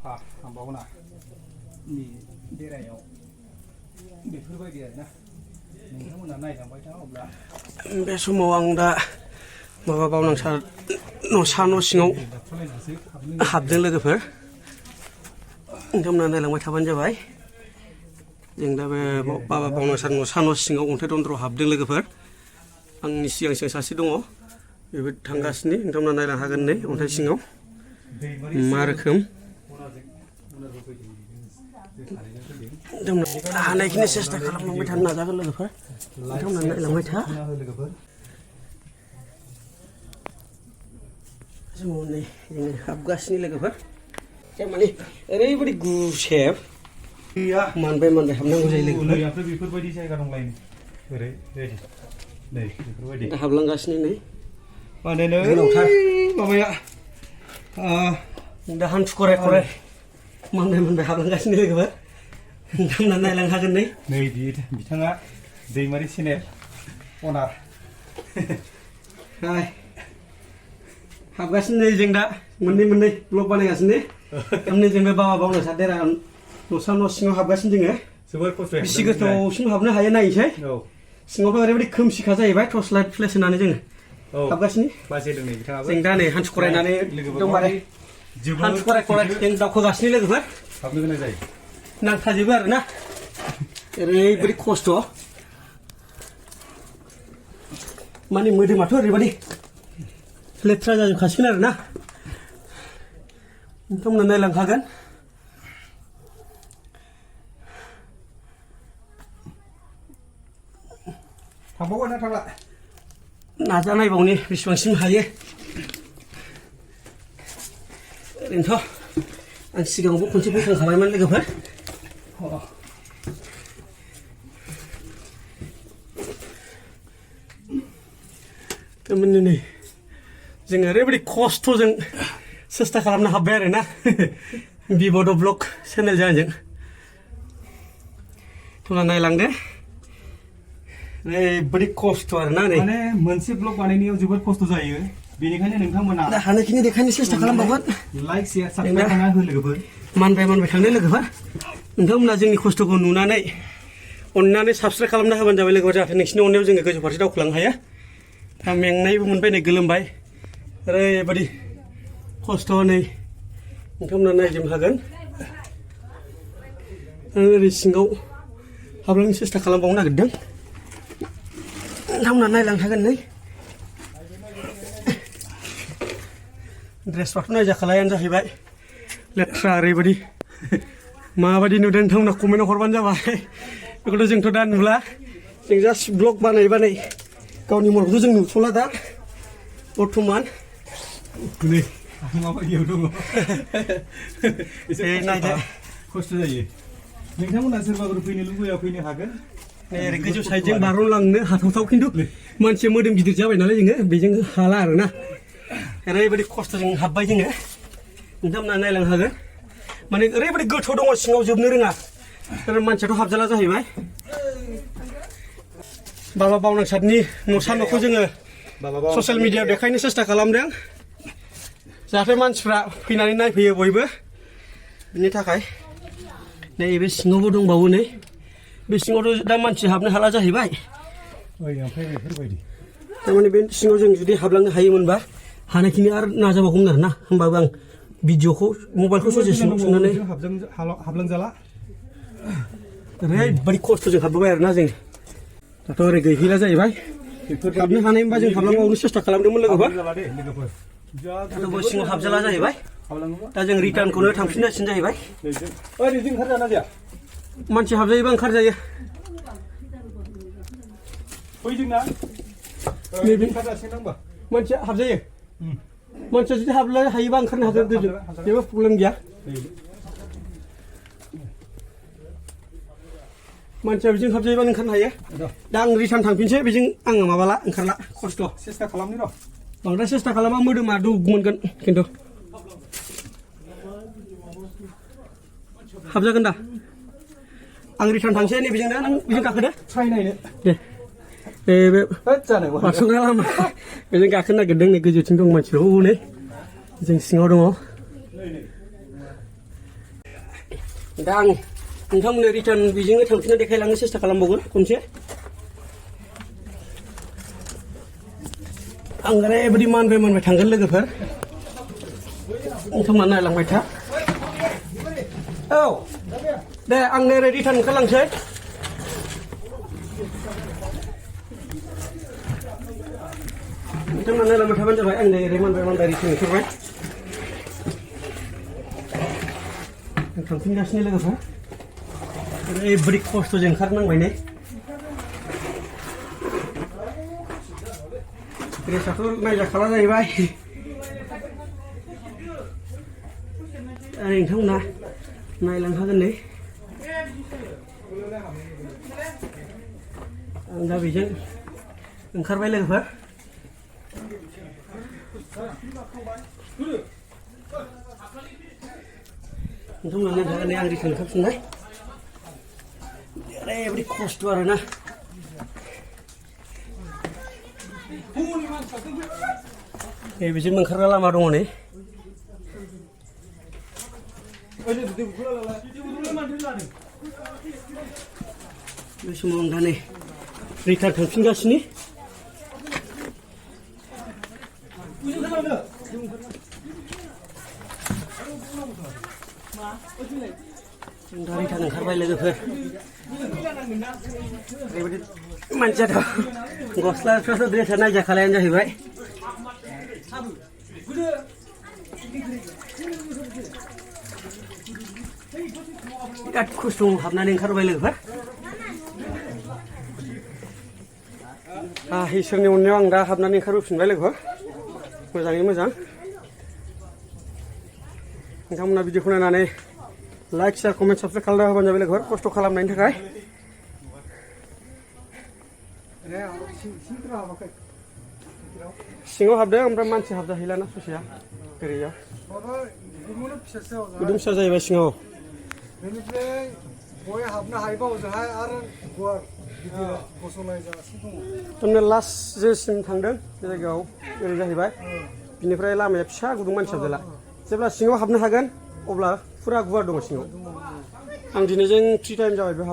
थांबावना नि बेरायाव बेफोरबायदि आरोना नोंथांमोना नायलांबाय था अब्ला बे समाव आं दा माबा बावनांसार न'सा न' सिङाव हाबदों लोगोफोर नोंथांमोना नायलांबाय थाबानो जाबाय जों दा बे बाबा बावनांसार न'सा न' सिङाव अन्थाइ दन्द्रआव हाबदों लोगोफोर आंनि सिगां सिगां सासे दङ बेबो थांगासिनो नोंथांमोना नायलांनो हागोन नै अन्थाइ सिङाव मा रोखोम हानायखिनि सेस्था खालामलांबाय थानो नाजागोन लोगोफोर नोंथांमोना नायलांबाय था समाव नै जोङो हाबगासिनो लोगोफोर माने ओरैबायदि गुसेब मानबाय हाबनांगौ जायो लोगोफोर बेफोरबायदि जायगा दंलायनो ओरै रेडि नै बेफोरबायदि हाबलांगासिनो नै माने गोलावथार माबाया दा हान्थु खराय खराय मानबाय हाबलांगासिनो लोगोफोर नोंथांमोना नायलांनो हागोन नै बिथाङा दैमारि चेनेल अनार हाबगासिनो नै जों दा मोननै ब्लग बानायगासिनो थारमाने जों बे बाबा बावनांसार देरा न'सा न' सिङाव हाबगासिनो जोङो जोबोर खस्थ' बेसे गोथौसिम हाबनो हायो नायनोसै सिङावथ' ओरैबायदि खोमसिखा जाहैबाय टर्च लाइट फ्लेस होनानै जोङो हाबगासिनो जों दा नै हान्थु खरायनानै एकदमबारे हान्थु खराय जों दावखोगासिनो लोगोफोर हाबनो गोनां जायो नांथाजोबो आरोना ओरैबायदि खस्थ' माने मोदोमाथ' ओरैबायदि लेथ्रा जाजोबखासिगोन आरोना नोंथांमोना नायलांखागोन थांबावगोन ना थांला नाजानायबावनि बेसेबांसिम हायो ओरैनोथ' आं सिगाङावबो खनसे बोखांखाबायमोन लोगोफोर थारमाने नै जोङो ओरैबायदि खस्थ'जों सेस्था खालामनो हाब्बाय आरोना बिबड' ब्लग चेनेल जानायजों थुना नायलांदो ओरैबायदि खस्थ' आरोना नै माने मोनसे ब्लग बानायनायाव जोबोद खस्थ' जायो बेनिखायनो नोंथांमोना दा हानायखिनि देखायनो सेस्था खालामबावगोन लाइक शेयार साबस्क्राइब खालामना हो लोगोफोर मानबाय थांनो लोगोफोर नोंथांमोना जोंनि खस्थ'खौ नुनानै अननानै साबस्क्राइब खालामना होबानो जाबाय लोगोफोर जाहाथे नोंसिनि अननायाव जोङो गोजौ फारसे दावखोलांनो हायो दा मेंनायबो मोनबाय नै गोलोमबाय ओरैबायदि खस्थ' नै नोंथांमोना नायजोबनो हागोन ओरै सिङाव हाबलांनो सेस्था खालामबावनो नागिरदों नोंथांमोना नायलांनो हागोन नै ड्रेसफ्राथ' नायजाखालायानो जाहैबाय लेथ्रा ओरैबायदि माबायदि नुदों नोंथांमोना कमेन्टआव हरबानो जाबाय बेखौथ' जोंथ' दा नुला जों जास्ट ब्लग बानाय गावनि महरखौथ' जों नुथ'ला दा बर्थमान नै माबायदियाव दङ एसे नायदो खस्थ' जायो नोंथांमोना सोरबाफोर फैनो लुबैया फैनो हागोन ओरै गोजौ साइडजों बारलांनो हाथावथाव खिन्थु मानसिया मोदोम गिदिर जाबाय नालाय जोङो बेजों हाला आरोना ओरैबायदि खस्थ'जों हाबबाय जोङो नोंथांमोना नायलांनो हागोन माने ओरैबायदि गोथौ दङ सिङाव जोबनो रोङा मानसियाथ' हाबजाला जाहैबाय बाबा बावनांसारनि न'सा न'खौ जोङो ससियेल मिडियायाव देखायनो सेस्था खालामदों जाहाथे मानसिफ्रा फैनानै नायफैयो बयबो बिनि थाखाय नै बे सिङावबो दंबावो नै बे सिङावथ' दा मानसि हाबनो हाला जाहैबाय थारमाने बे सिङाव जों जुदि हाबलांनो हायोमोनबा हानायखिनि आरो नाजाबावगौमोन आरोना होमबाबो आं भिडिअखौ मबाइलखौ सजेसनाव सोनानै हाबलांजाला ओरैबायदि खस्थ'जों हाबबोबाय आरोना जों दाथ' ओरै गैहैला जाहैबाय हाबनो हानाय होनबा जों हाबलांबावनो सेस्था खालामदोंमोन लोगोफोर दाथ' बै सिङाव हाबजाला जाहैबाय दा जों रिटार्नखौनो थांफिननांसिगोन जाहैबाय मानसि हाबजायोबा ओंखारजायो मानसिया हाबजायो मानसिया जुदि हाबला हायोबा ओंखारनो हागोन जेबो प्रब्लेम गैया मानसिया बेजों हाबजायोबा ओंखारनो हायो दा आं रिटार्न थांफिनसै बेजों आङो माबाला ओंखारला खस्थ' सेस्था खालामनि र' बांद्राय सेस्था खालामा मोदोमा दुग मोनगोन खिन्थु हाबजागोन दा आं रिटार्न थांसै नै बेजों दा नों बेजों गाखोदो ट्राइ नायनो दे बे बारस'ग्रा लामा बेजों गाखोनो नागिरदों नै गोजौथिं दं मानसिफोर हनै जों सिङाव दङ दा आं नोंथांमोननो रिटार्न बेजोंनो थांफिनना देखायलांनो सेस्था खालामबावगोन खनसे आं ओरैबायदि मानबाय थांगोन लोगोफोर नोंथांमोना नायलांबाय था औ दे आं ओरै रिटार्न ओंखारलांसै नोंथांमोना नायलांबाय थाबानो जाबाय आं ओरै मानबाय रिटार्न ओंखारबाय थांफिनगासिनो लोगोफोर ओरैबायदि खस्थ'जों ओंखारनांबाय ने रेसाथ' नायजाखाला जाहैबाय नोंथांमोना नायलांखागोन नै आं दा बेजों ओंखारबाय लोगोफोर नोंथांमोना नायखागोन नै आं रिटार्न ओंखारफिनबाय ओरैबायदि खस्थ' आरोना बेजों ओंखारग्रा लामा दङ नै बे समाव आं दा नै रिटार्न थांफिनगासिनो दा रिटार्न ओंखारबाय लोगोफोर ओरैबायदि मानसियाथ' गस्लाफ्राथ' ड्रेसा नायजाखालायानो जाहैबाय बिराद खस्थ' हाबनानै ओंखारबाय लोगोफोर इसोरनि अननायाव आं दा हाबनानै ओंखारबोफिनबाय लोगोफोर मोजाङै मोजां नोंथांमोना भिडिअखौ नायनानै लाइक शेयार कमेन्ट साबसक्राइब खालामना होबानो जाबाय लोगोफोर खस्थ' खालामनायनि थाखाय सिङाव हाबदों ओमफ्राय मानसि हाबजाहैलाना ससेया ओरैजा गुदुं फिसा जाहैबाय सिङाव बेनिफ्राय गय हाबनो हायोबा ओजोंहाय आरो गुवार गिदिर गसंनाय जागासिनो दङ थारमाने लास्ट जेसिम थांदों बे जायगायाव ओरै जाहैबाय बिनिफ्राय लामाया फिसा गुदुं मानसि हाबजाला जेब्ला सिङाव हाबनो हागोन अब्ला फुरा गुवार दङ सिङाव आं दिनैजों 3 टाइम जाबाय बे हाबनो